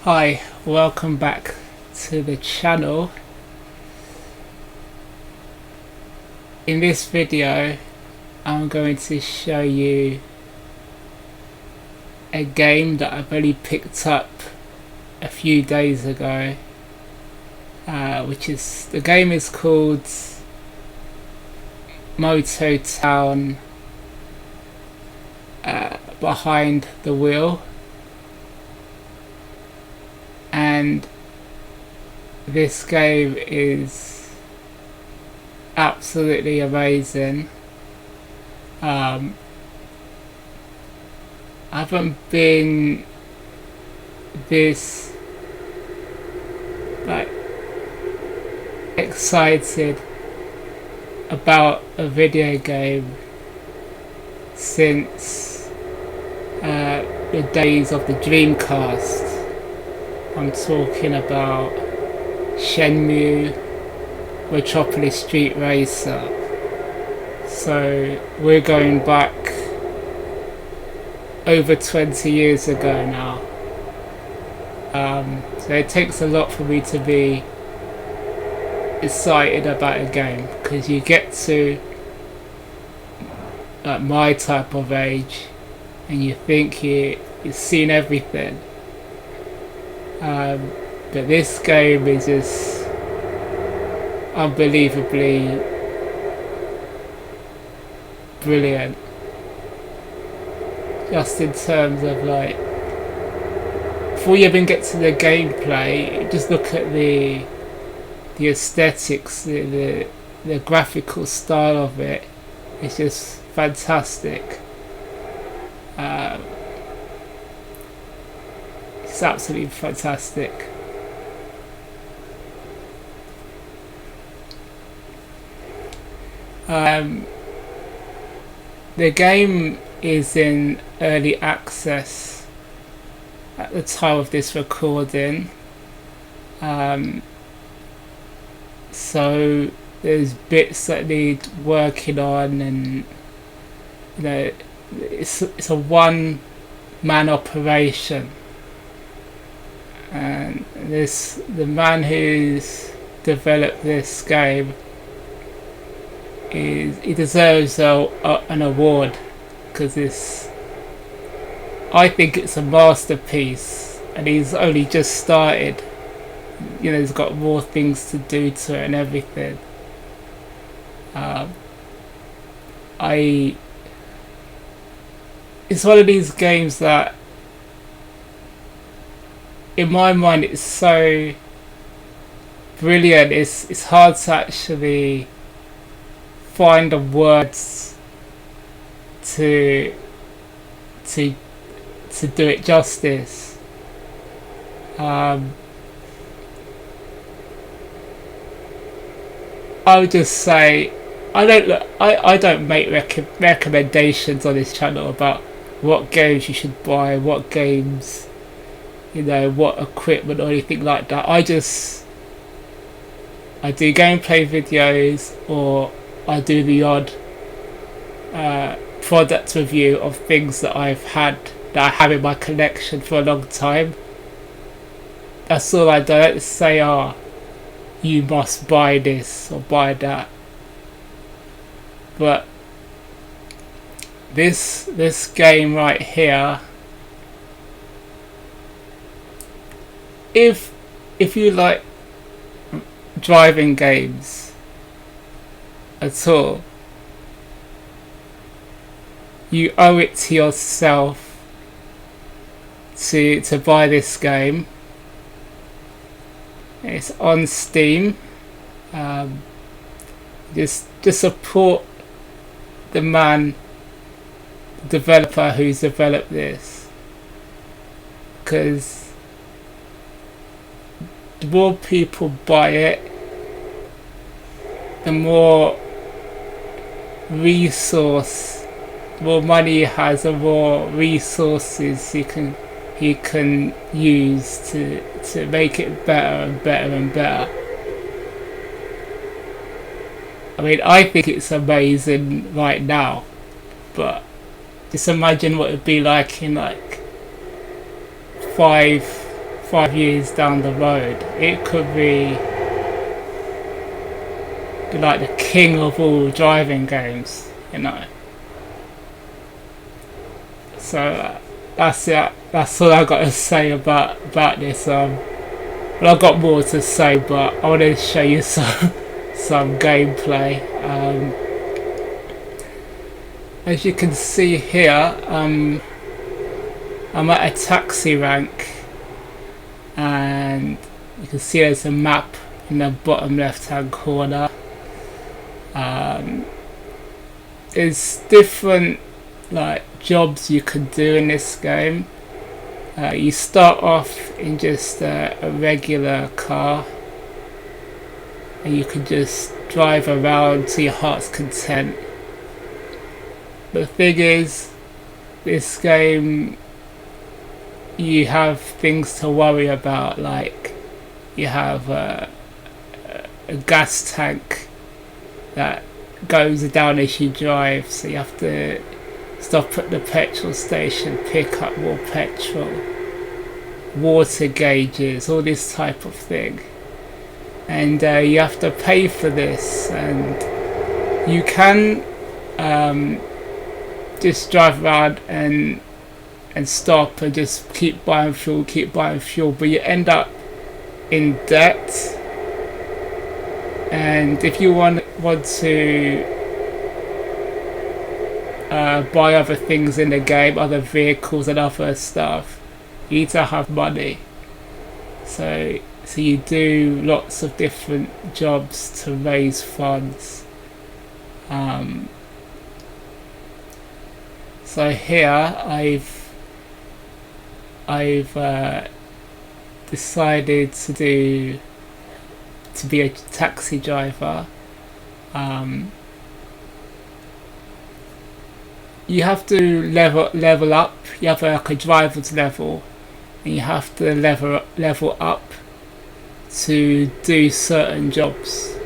Hi, welcome back to the channel. In this video I'm going to show you a game that I've only picked up a few days ago, the game is called Motortown Behind the Wheel, and this game is absolutely amazing. I haven't been this excited about a video game since the days of the Dreamcast. I'm talking about Shenmue, Metropolis Street Racer. So we're going back over 20 years ago now. So it takes a lot for me to be excited about a game, because you get to my type of age and you think you've seen everything. But this game is just unbelievably brilliant, just in terms of before you even get to the gameplay, just look at the aesthetics, the graphical style of it. It's just fantastic. It's absolutely fantastic. The game is in early access at the time of this recording, so there's bits that need working on, and it's a one-man operation, and the man who's developed this game he deserves an award, because I think it's a masterpiece, and he's only just started. He's got more things to do to it and everything. It's one of these games that, in my mind, it's so brilliant. It's hard to actually find the words to do it justice. I would just say I don't make recommendations on this channel about what games you should buy, what games, what equipment or anything like that. I do gameplay videos, or I do the odd product review of things that I have in my collection for a long time. That's all I do. I don't say, you must buy this or buy that. But this game right here, if you like driving games at all, you owe it to yourself to buy this game. It's on Steam. Just support the developer who's developed this, because the more people buy it, the more money he has, the more resources he can use to make it better and better and better. I mean, I think it's amazing right now, but just imagine what it'd be like in five 5 years down the road, it could be like the king of all driving games, you know. So that's it. That's all I got to say about this. Well, I've got more to say, but I want to show you some gameplay. As you can see here, I'm at a taxi rank, and you can see there's a map in the bottom left hand corner. There's different like jobs you can do in this game. You start off in just a regular car, and you can just drive around to your heart's content. The thing is, this game, you have things to worry about, like you have a gas tank that goes down as you drive, so you have to stop at the petrol station, pick up more petrol, water gauges, all this type of thing, and you have to pay for this. And you can just drive around and stop and just keep buying fuel, but you end up in debt. And if you want to buy other things in the game, other vehicles and other stuff, you need to have money. So you do lots of different jobs to raise funds. So here I've decided to be a taxi driver. You have to level up. You have like a driver's level, and you have to level up to do certain jobs.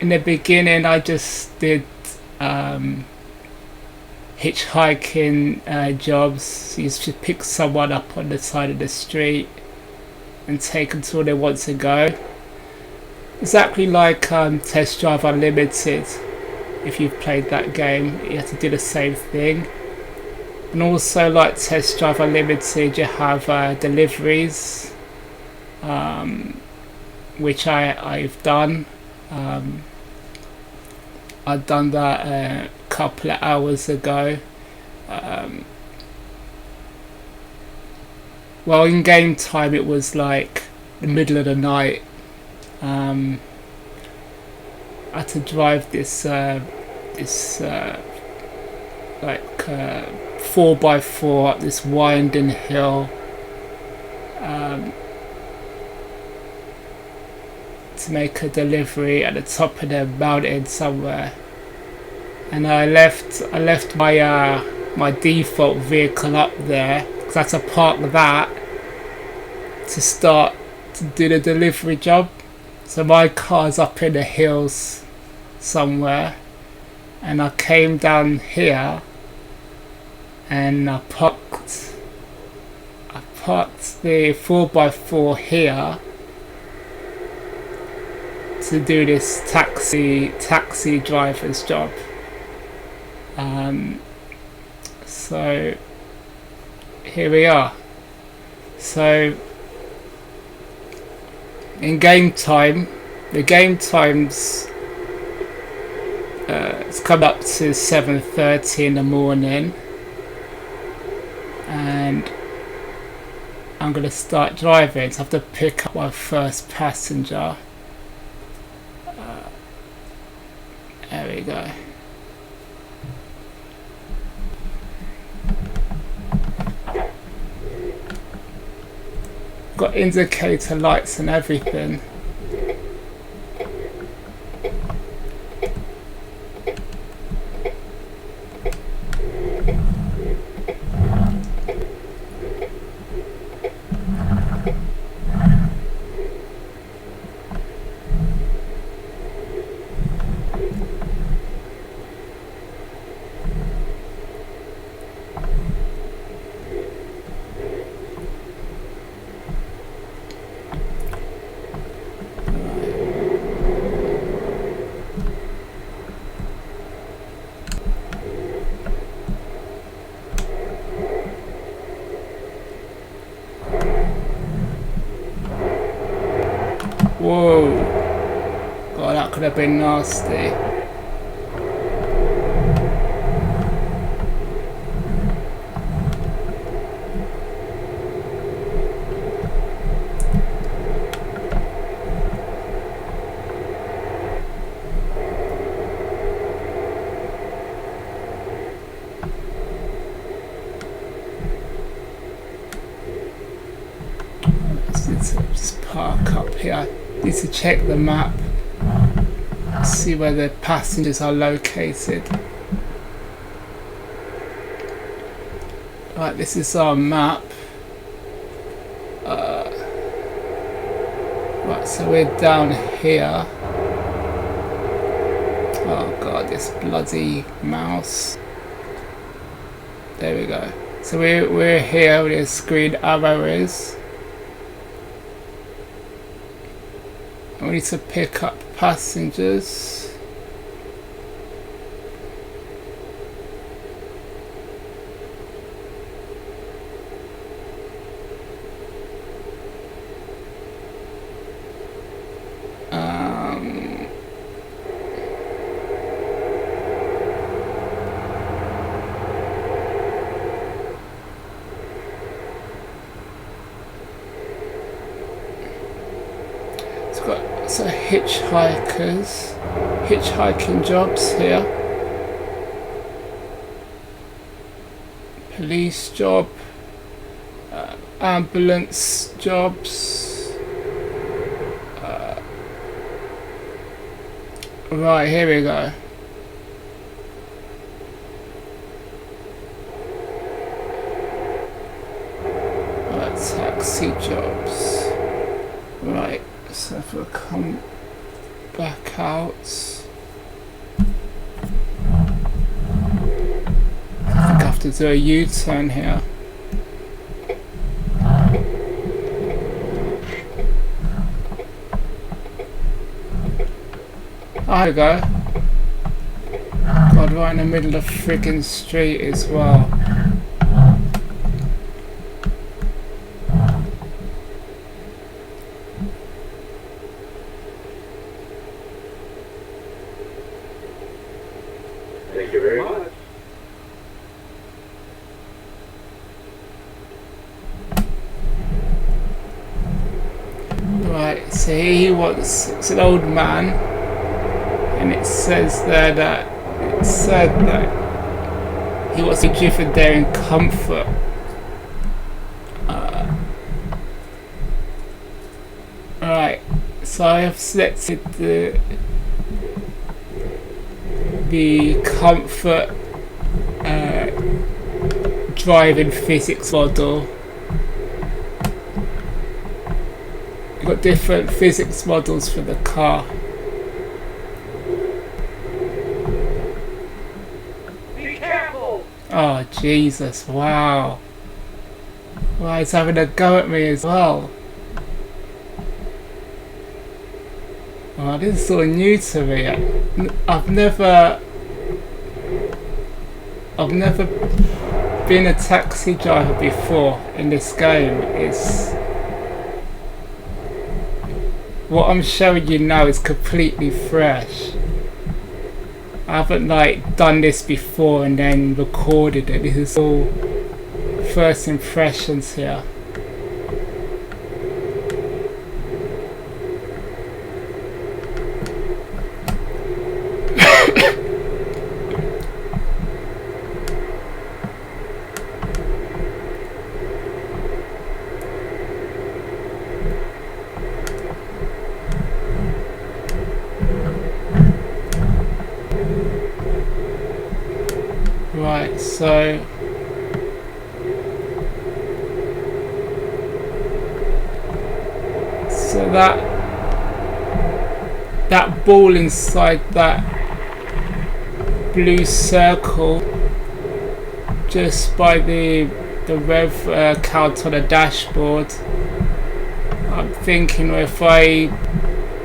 In the beginning, I just did hitchhiking jobs. So you just pick someone up on the side of the street and take them to where they want to go. Exactly like Test Drive Unlimited. If you've played that game, you have to do the same thing. And also, like Test Drive Unlimited, you have deliveries, which I've done. I've done that a couple of hours ago. Well, in game time it was like the middle of the night. I had to drive this like 4x4 up this winding hill to make a delivery at the top of the mountain somewhere. And I left my default vehicle up there because I had to park that to start to do the delivery job. So my car's up in the hills somewhere, and I came down here and I parked the 4x4 here to do this taxi driver's job. So here we are. So in game time, the game time's it's come up to 7:30 in the morning, and I'm gonna start driving. So I have to pick up my first passenger. There we go. Got indicator lights and everything. could have been nasty. Just park up here. Need to check the map, see where the passengers are located. Right, this is our map. Right, so we're down here. Oh god, this bloody mouse. There we go. So we're here where this green arrow is. We need to pick up passengers. So hitchhiking jobs here, police job, ambulance jobs. Right, here we go. Right, taxi jobs. Right. So if we come back out, I think I have to do a U-turn here. There we go. God, right in the middle of the friggin' street as well. Thank you very much. Right, so he wants, it's an old man, and it says there that, it said that he wants to be driven there in comfort. Right, so I have selected the comfort driving physics model. You've got different physics models for the car. Be careful! Oh Jesus, wow. Wow, he's having a go at me as well. Oh, this is sort of new to me. I've never been a taxi driver before in this game. It's what I'm showing you now is completely fresh. I haven't like done this before and then recorded it. This is all first impressions here. Right, so that ball inside that blue circle just by the rev count on the dashboard, I'm thinking if I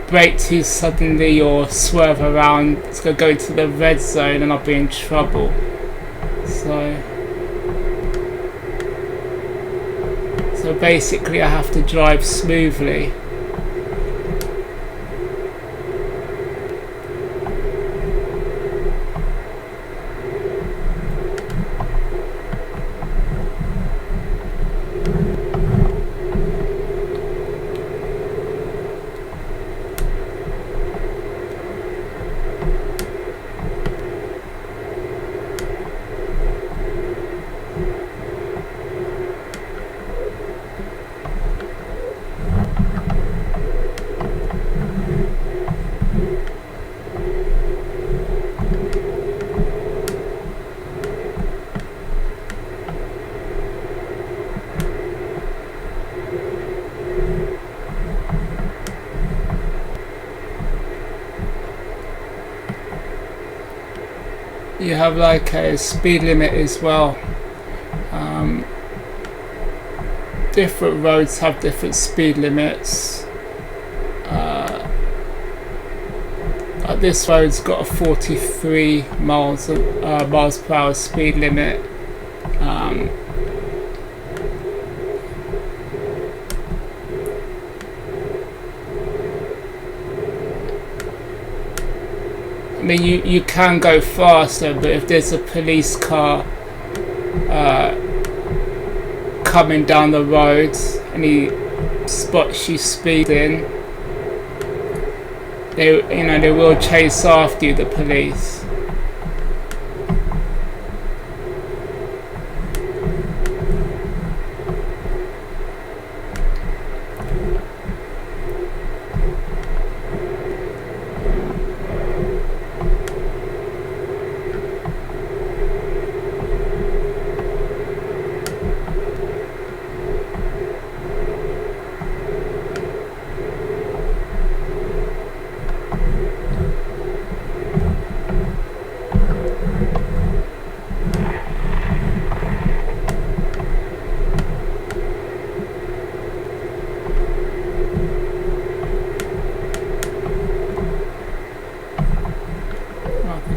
brake too suddenly or swerve around, it's going to go into the red zone and I'll be in trouble. So basically I have to drive smoothly. you have like a speed limit as well. Different roads have different speed limits. This road's got a 43 miles per hour speed limit. I mean, you can go faster, but if there's a police car coming down the road and he spots you speeding, they will chase after you, the police.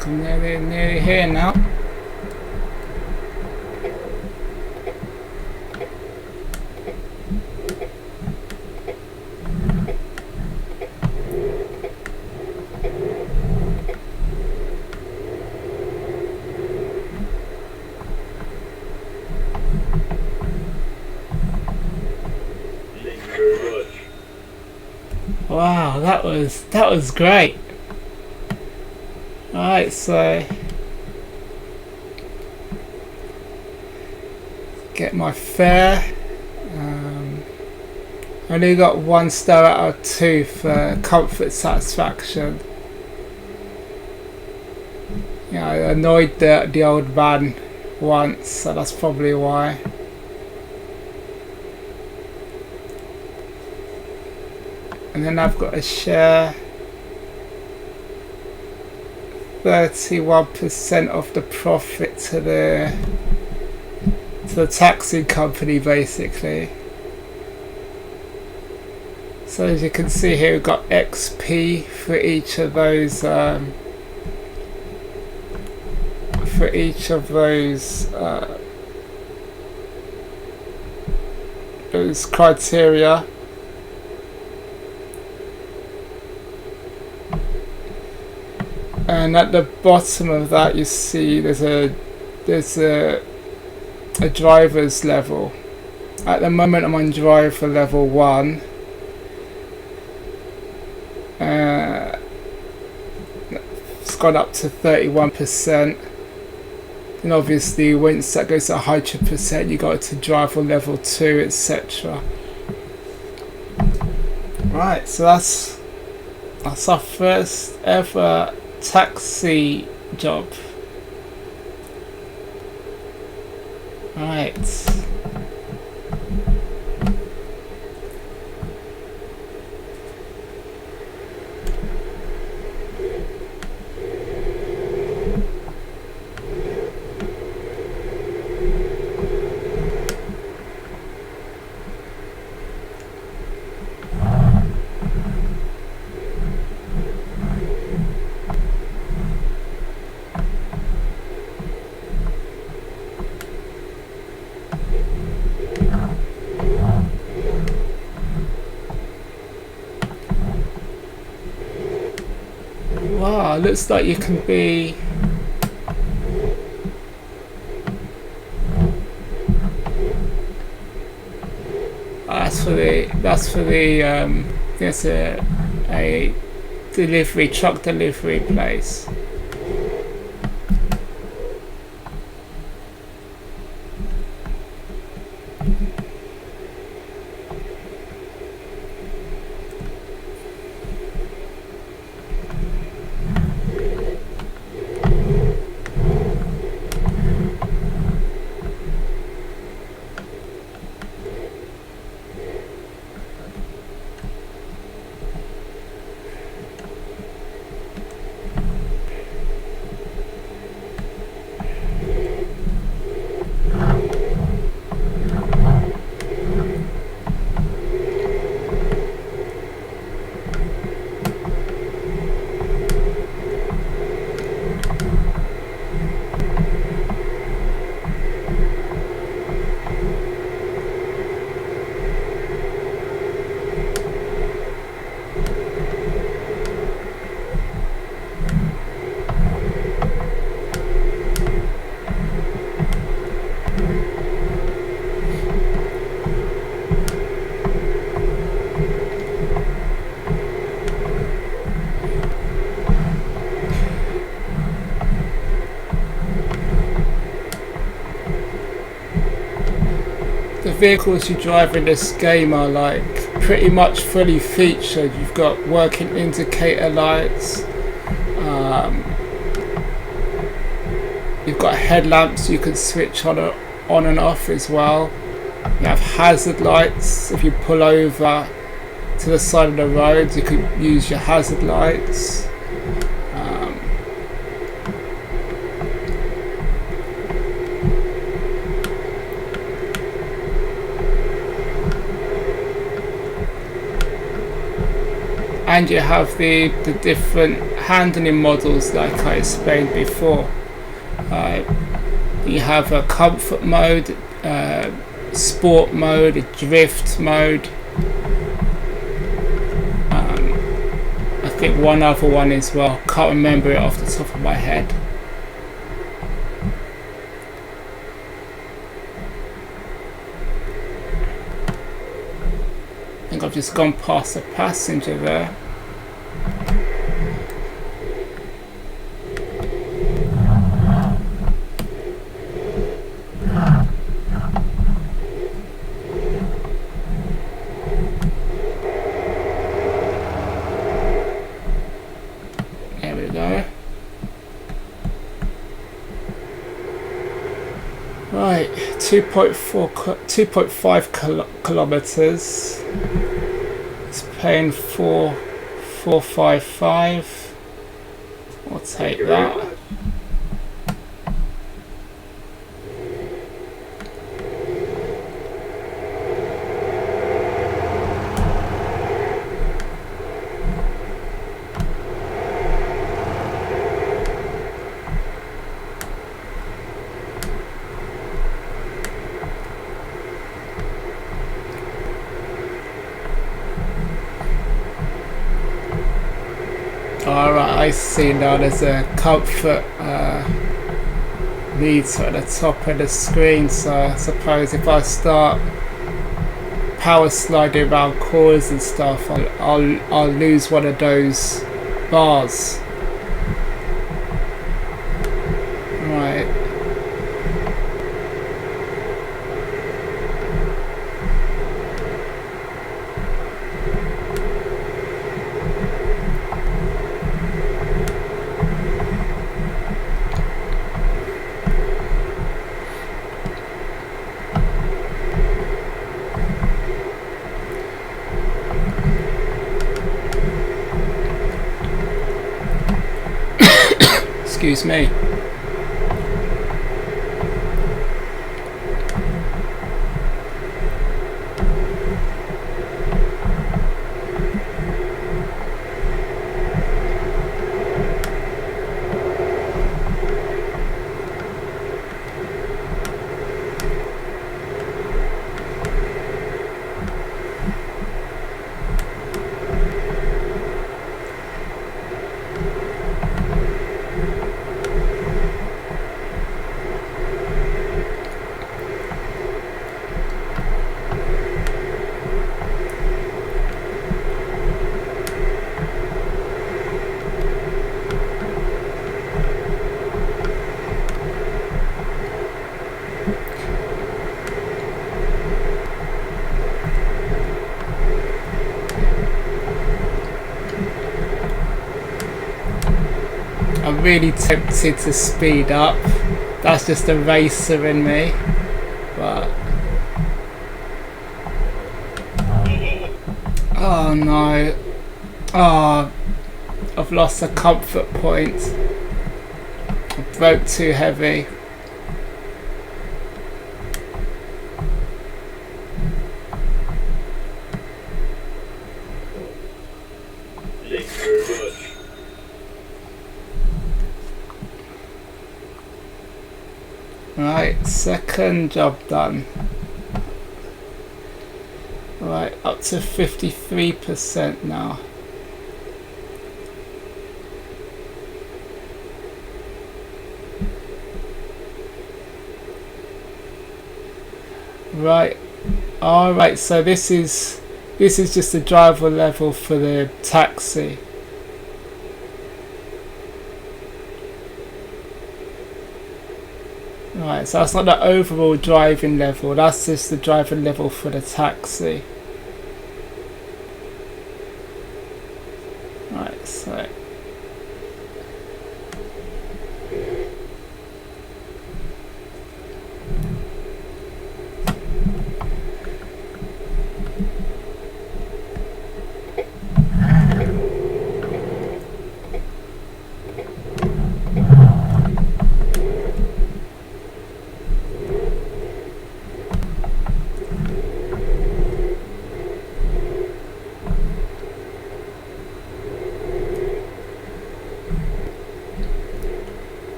I'm nearly here now. Wow, that was great. Alright, so get my fare. I only got 1 star out of 2 for comfort satisfaction. Yeah, I annoyed the old man once, so that's probably why. And then I've got to share 31% of the profit to the taxi company, basically. So as you can see here, we've got XP for each of those those criteria. And at the bottom of that, you see there's a driver's level. At the moment, I'm on driver level 1. It's gone up to 31%. And obviously, once that goes to 100%, you go to driver level 2, etc. Right, so that's our first ever taxi job. Right. Wow, looks like you can be that's for the there's a truck delivery place. the vehicles you drive in this game are like pretty much fully featured. You've got working indicator lights, you've got headlamps you can switch on and off as well. You have hazard lights. If you pull over to the side of the road, you could use your hazard lights. And you have the different handling models like I explained before. You have a comfort mode, sport mode, a drift mode. I think one other one as well. Can't remember it off the top of my head. I think I've just gone past a passenger there. There we go. Right, 2.5 kilometers. It's paying 455. I'll take that. Alright, I see now there's a comfort meter at the top of the screen, so I suppose if I start power sliding around corners and stuff, I'll lose one of those bars. Right. Excuse me. I'm really tempted to speed up. That's just a racer in me. But oh no. Oh, I've lost a comfort point. I broke too heavy. Right, second job done. Right, up to 53% now. Right, alright, so this is just the driver level for the taxi. Right, so that's not the overall driving level, that's just the driving level for the taxi. Right, so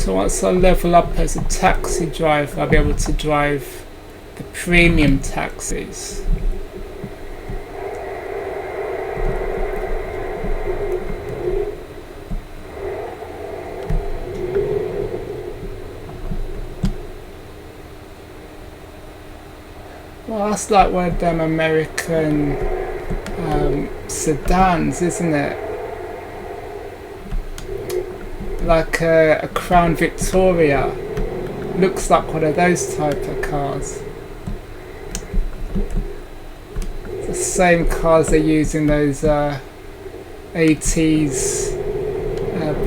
So once I level up as a taxi driver, I'll be able to drive the premium taxis. Well, that's like one of them American sedans, isn't it? Like a Crown Victoria. Looks like one of those type of cars. It's the same cars they use in those 80s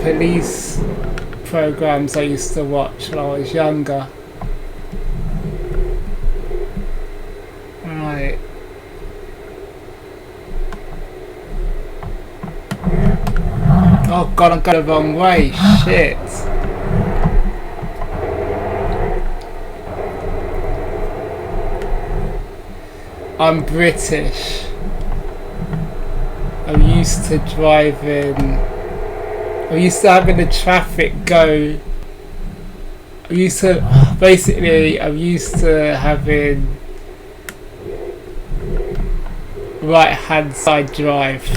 police programs I used to watch when I was younger. Right. Oh god, I'm going the wrong way. Shit. I'm British. I'm used to driving. I'm used to having the traffic go. I'm used to having right hand side drive.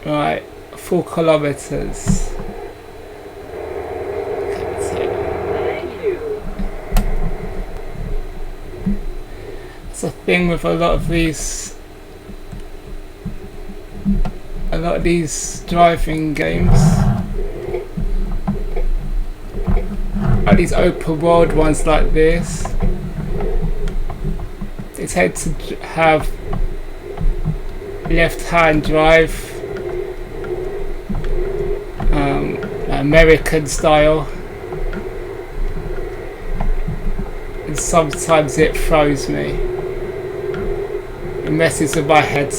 Right, 4 kilometers. It's a thing with a lot of these driving games. Like these open world ones like this. They tend to have left hand drive. American style, and sometimes it throws me. It messes with my head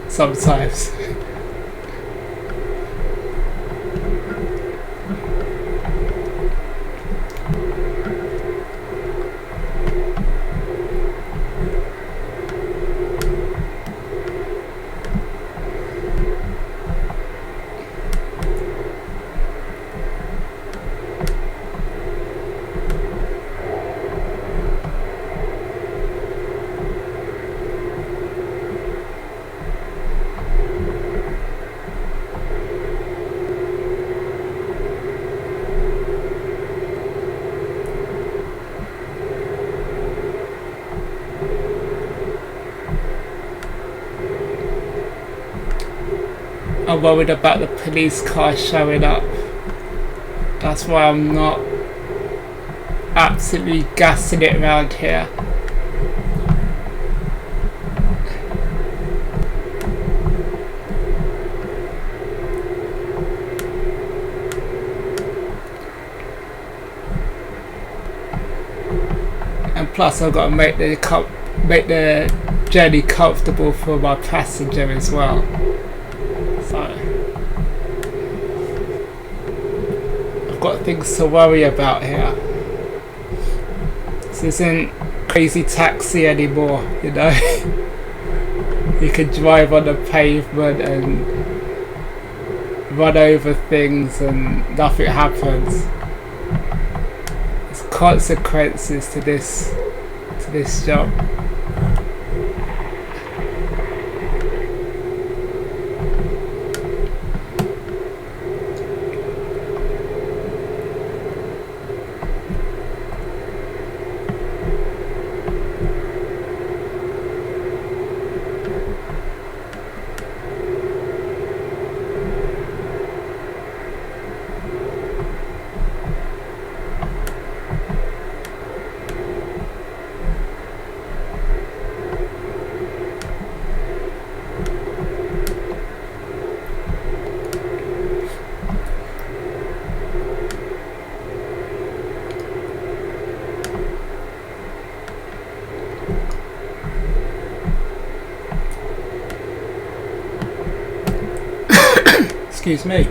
sometimes. I'm worried about the police car showing up. That's why I'm not absolutely gassing it around here. And plus I've got to make the journey comfortable for my passenger as well. So I've got things to worry about here. This isn't crazy taxi anymore, you know. You can drive on the pavement and run over things and nothing happens. There's consequences to this job. Excuse me.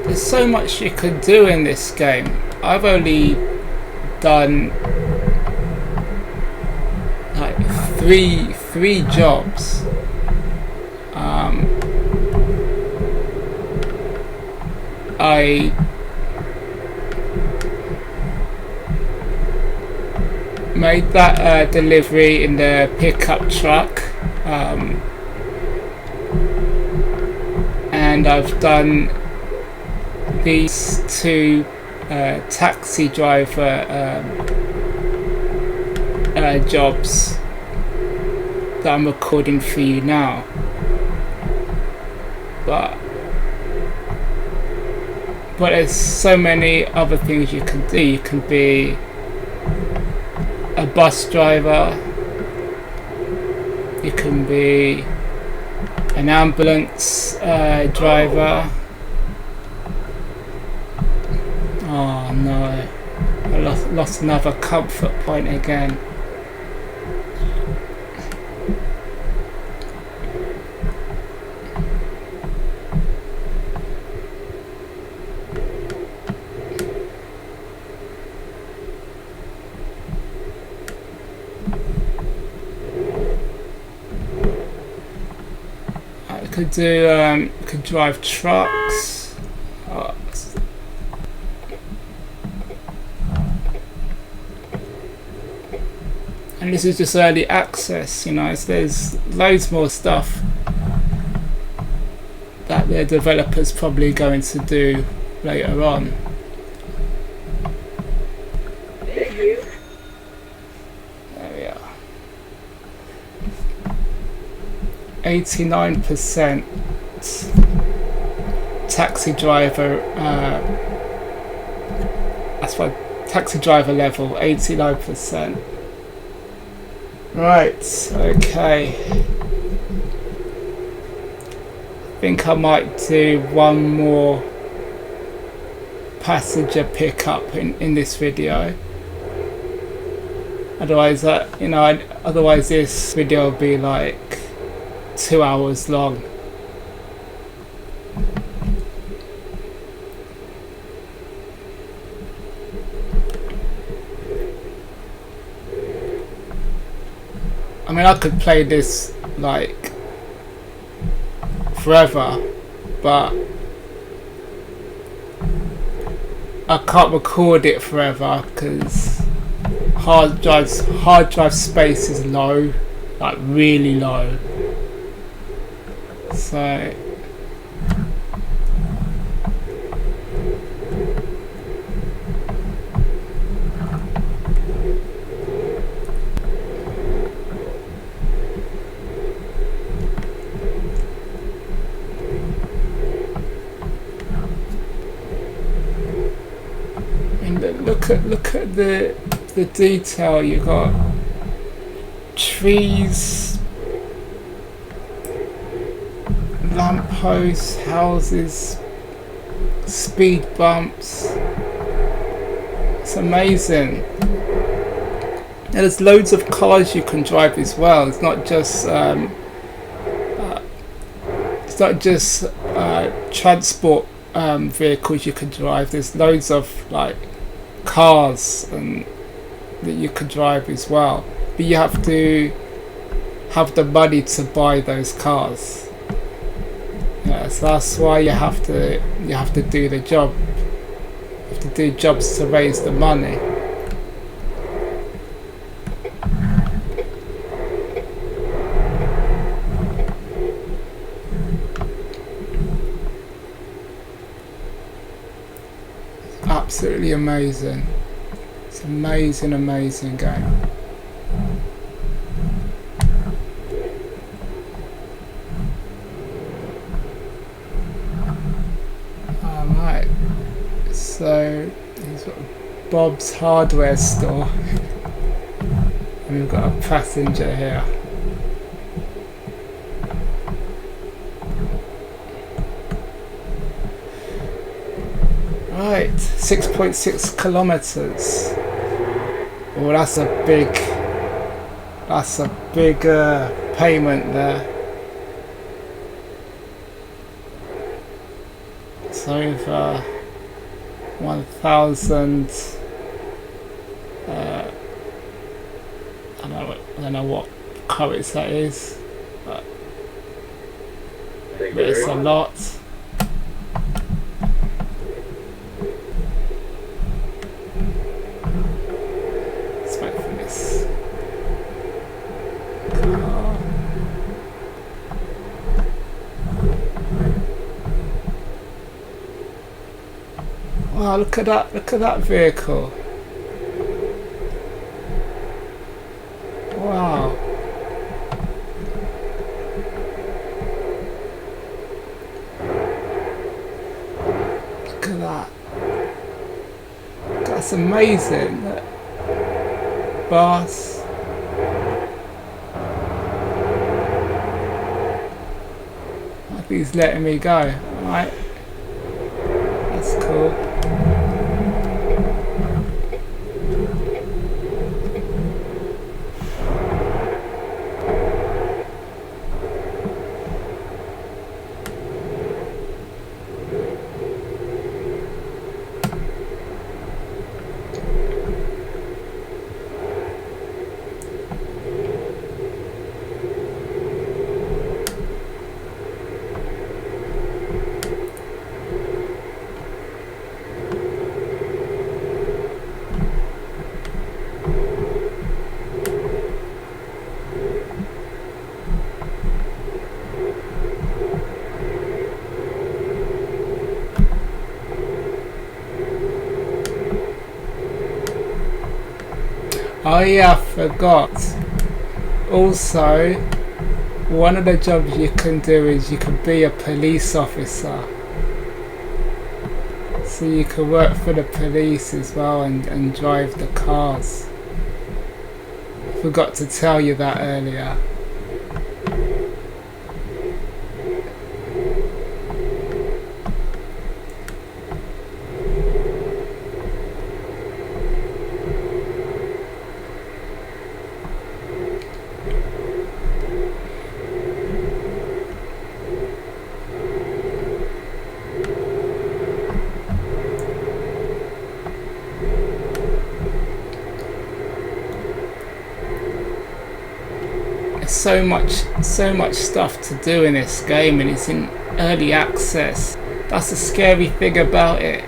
There's so much you can do in this game. I've only done like three jobs. I made that delivery in the pickup truck, and I've done these two taxi driver jobs that I'm recording for you now. But there's so many other things you can do. You can be a bus driver, you can be an ambulance driver. Oh no, I lost another comfort point again. Could drive trucks. And this is just early access, you know, so there's loads more stuff that the developer's probably going to do later on. Thank you. There we are. 89% taxi driver, that's why taxi driver level, 89%. Right, okay. I think I might do one more passenger pickup in this video. Otherwise, otherwise this video will be like 2 hours long. I mean, I could play this like forever, but I can't record it forever because hard drive space is low, like really low. So look at the detail. You got trees, lampposts, houses, speed bumps. It's amazing. And there's loads of cars you can drive as well. It's not just transport vehicles you can drive. There's loads of like cars and that you can drive as well, but you have to have the money to buy those cars. Yeah, so that's why you have to do the job. You have to do jobs to raise the money. Absolutely amazing. It's an amazing game. Alright, so he's got Bob's hardware store. And we've got a passenger here. Right, 6.6 kilometers. Oh, that's a big payment there. It's over 1,000. I don't know what currency that is, but it's a lot. Let's wait for this car. Wow, look at that vehicle. Wow. Look at that. That's amazing. Boss. I think he's letting me go. Alright. That's cool. Oh yeah, I forgot. Also, one of the jobs you can do is you can be a police officer. So you can work for the police as well and drive the cars. Forgot to tell you that earlier. So much stuff to do in this game, and it's in early access. That's the scary thing about it.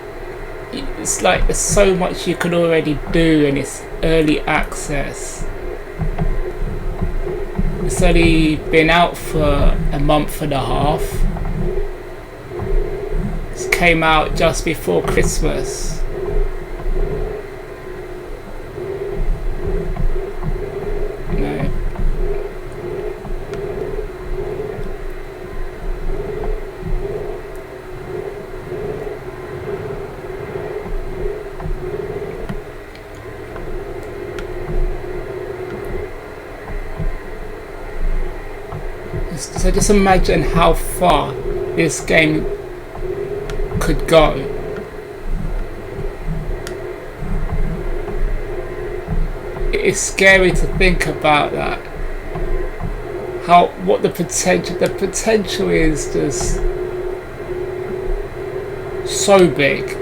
It's like there's so much you can already do in its early access. It's only been out for a month and a half. It came out just before Christmas. So just imagine how far this game could go. It's scary to think about that. What the potential is just so big.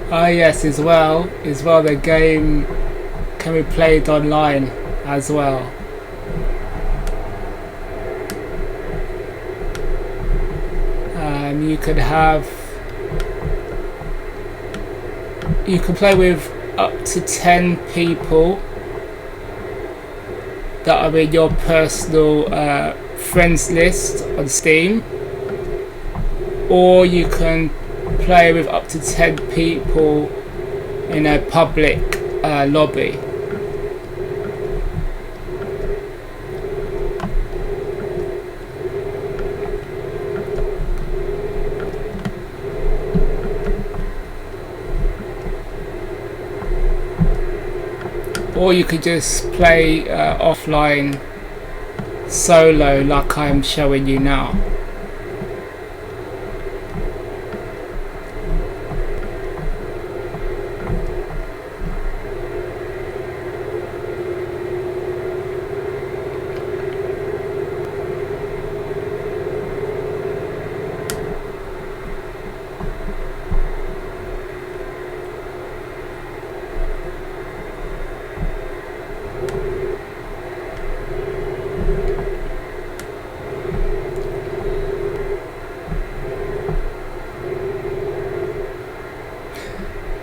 Ah yes, as well the game can be played online as well. And you can play with up to 10 people that are in your personal friends list on Steam, or you can play with up to 10 people in a public lobby. Or you could just play offline solo like I'm showing you now.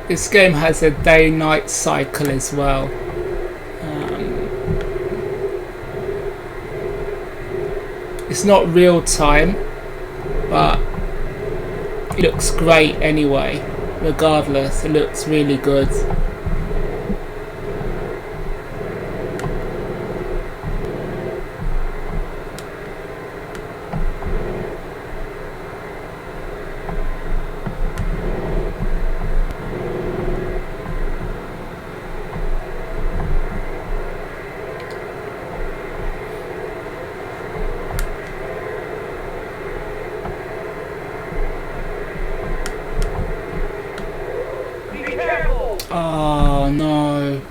This game has a day-night cycle as well. It's not real time, but it looks great anyway. Regardless, it looks really good. Oh no.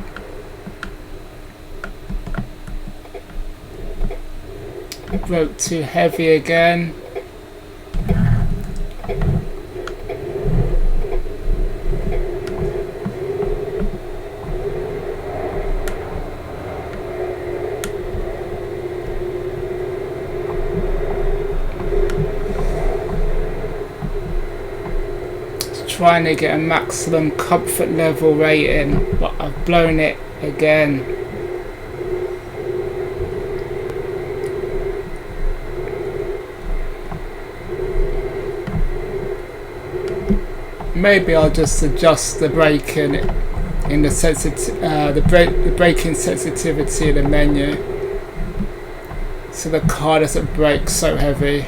Broke too heavy again. Trying to get a maximum comfort level rating, but I've blown it again. Maybe I'll just adjust the braking in the braking sensitivity in the menu, so the car doesn't brake so heavy.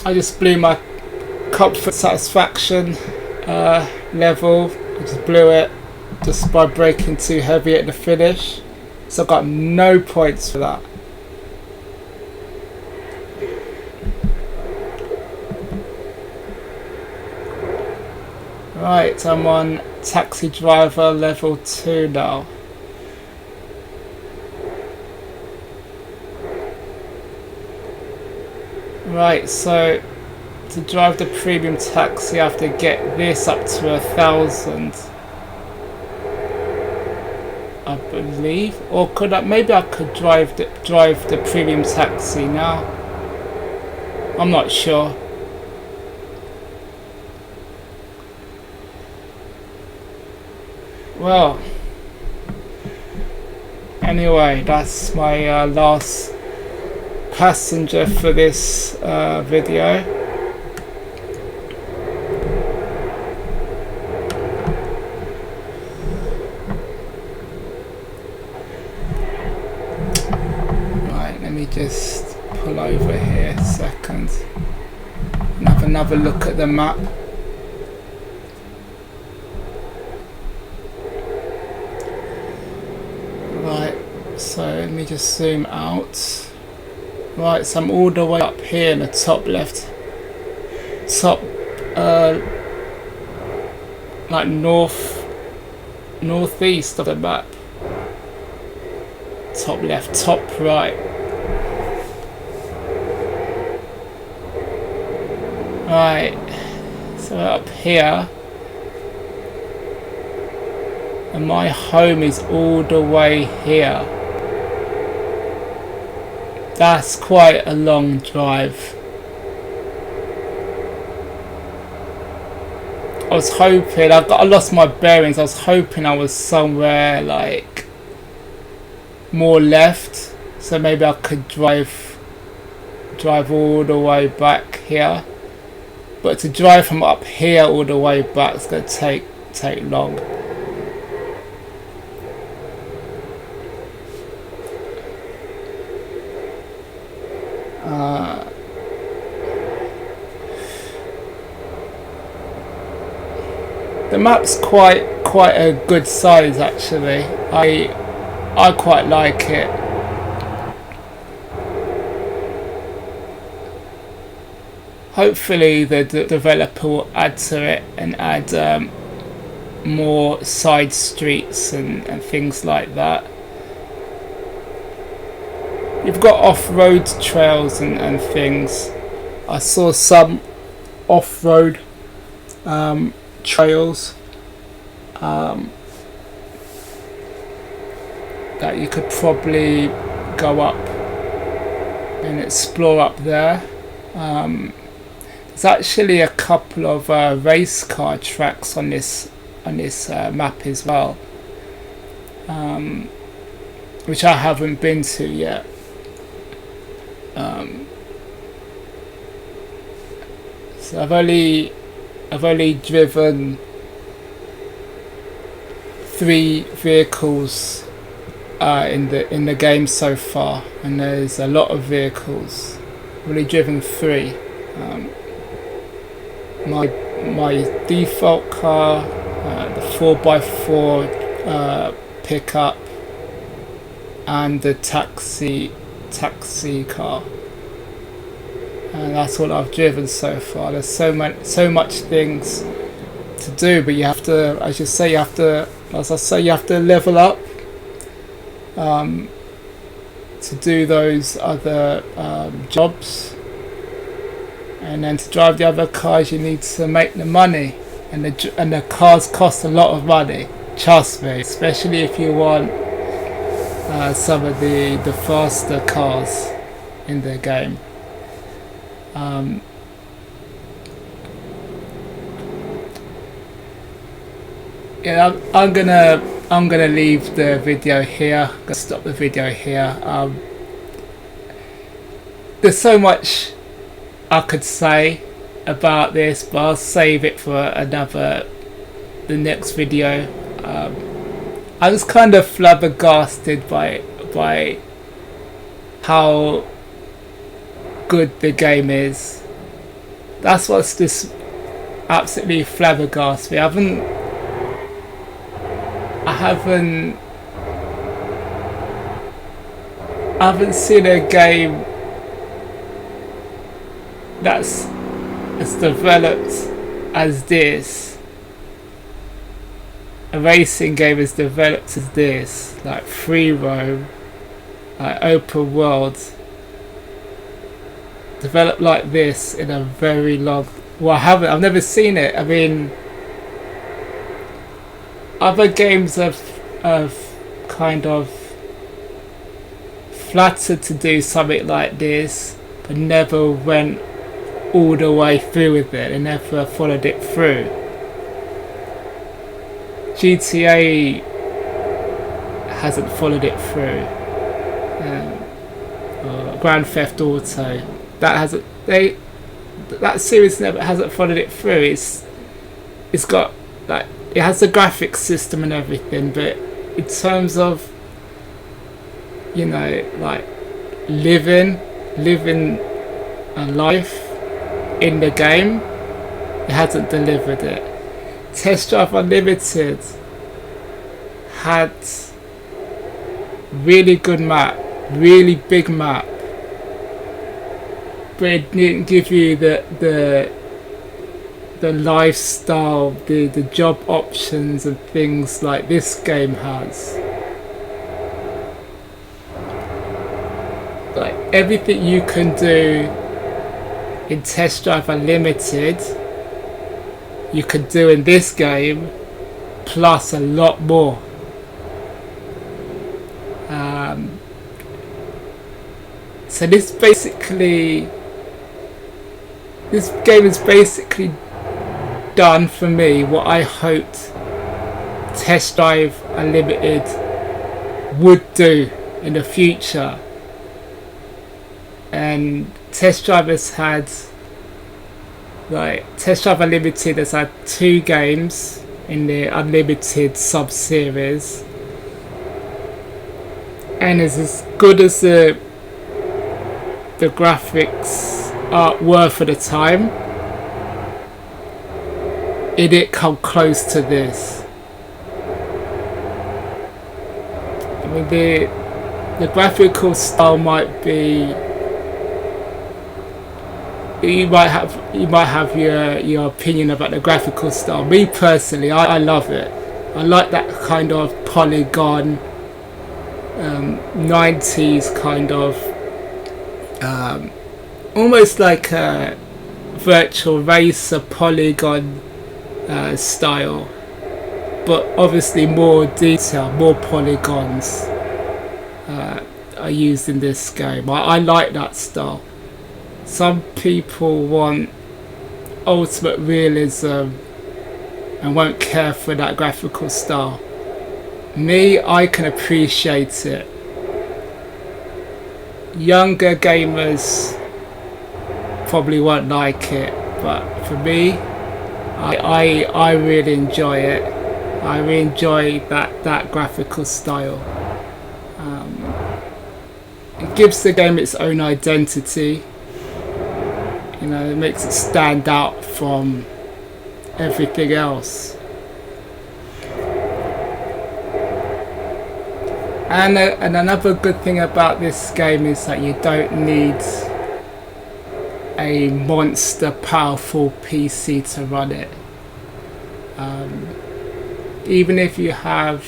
I just blew my comfort satisfaction level. I just blew it just by braking too heavy at the finish. So I got no points for that. Right, I'm on taxi driver level 2 now. Right, so to drive the premium taxi, I have to get this up to 1,000, I believe. Or could I? Maybe I could drive the premium taxi now. I'm not sure. Well, anyway, that's my last passenger for this video. Right, let me just pull over here a second and have another look at the map. Right, so let me just zoom out. Right, so I'm all the way up here in the top left, like northeast of the map. Top left, top right. Right, so up here, and my home is all the way here. That's quite a long drive. I was hoping, I lost my bearings. I was hoping I was somewhere like more left, so maybe I could drive all the way back here. But to drive from up here all the way back is going to take long. The map's quite a good size actually. I quite like it. Hopefully the developer will add to it and add more side streets and things like that. You've got off-road trails and things. I saw some off-road trails that you could probably go up and explore up there. There's actually a couple of race car tracks on this map as well, which I haven't been to yet. So I've only driven 3 vehicles in the game so far, and there's a lot of vehicles. I've only driven 3. My default car, the 4x4 pickup, and the taxi car. And that's all I've driven so far. There's so much things to do, but you have to, as I say, you have to level up to do those other jobs, and then to drive the other cars you need to make the money, and the cars cost a lot of money. Trust me, especially if you want some of the faster cars in the game. Yeah, I'm gonna leave the video here. I'm gonna stop the video here. There's so much I could say about this, but I'll save it for the next video. I was kind of flabbergasted by how good the game is. That's what's just absolutely flabbergasted me. I haven't seen a game that's as developed as this. A racing game as developed as this, like free roam, like open world. developed like this in a very long. Well, I've never seen it. I mean, other games have kind of flattered to do something like this, but never went all the way through with it and never followed it through. GTA hasn't followed it through. Grand Theft Auto, that series never hasn't followed it through. It's got like, it has the graphics system and everything, but in terms of, you know, like living a life in the game, it hasn't delivered it. Test Drive Unlimited had really good map, really big map, but it didn't give you the lifestyle, the job options and things like this game has. Like everything you can do in Test Drive Unlimited, you can do in this game, plus a lot more. So this game is basically done for me what I hoped Test Drive Unlimited would do in the future. And Test Drive Unlimited has had 2 games in the Unlimited sub-series, and is as good as the graphics were for the time. It didn't come close to this. I mean, the graphical style might be. You might have your opinion about the graphical style. Me personally, I love it. I like that kind of polygon, 90s kind of, almost like a virtual racer polygon style, but obviously more detail, more polygons are used in this game. I like that style. Some people want ultimate realism and won't care for that graphical style. Me, I can appreciate it. Younger gamers probably won't like it, but for me, I really enjoy it. I really enjoy that graphical style. It gives the game its own identity. You know, it makes it stand out from everything else. And another good thing about this game is that you don't need a monster powerful PC to run it. Even if you have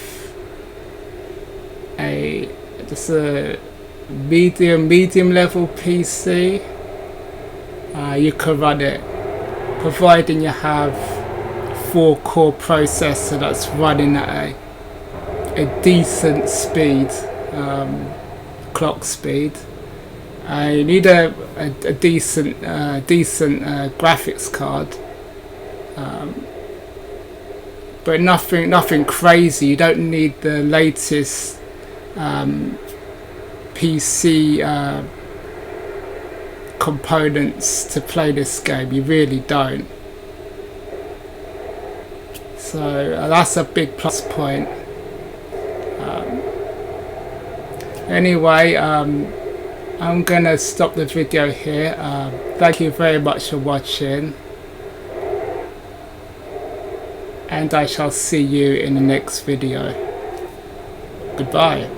just a medium level PC, you can run it, providing you have 4-core processor that's running at a decent speed, clock speed. You need a decent graphics card, but nothing crazy. You don't need the latest PC components to play this game. You really don't. So that's a big plus point. Anyway, I'm gonna stop the video here. Thank you very much for watching, and I shall see you in the next video. Goodbye.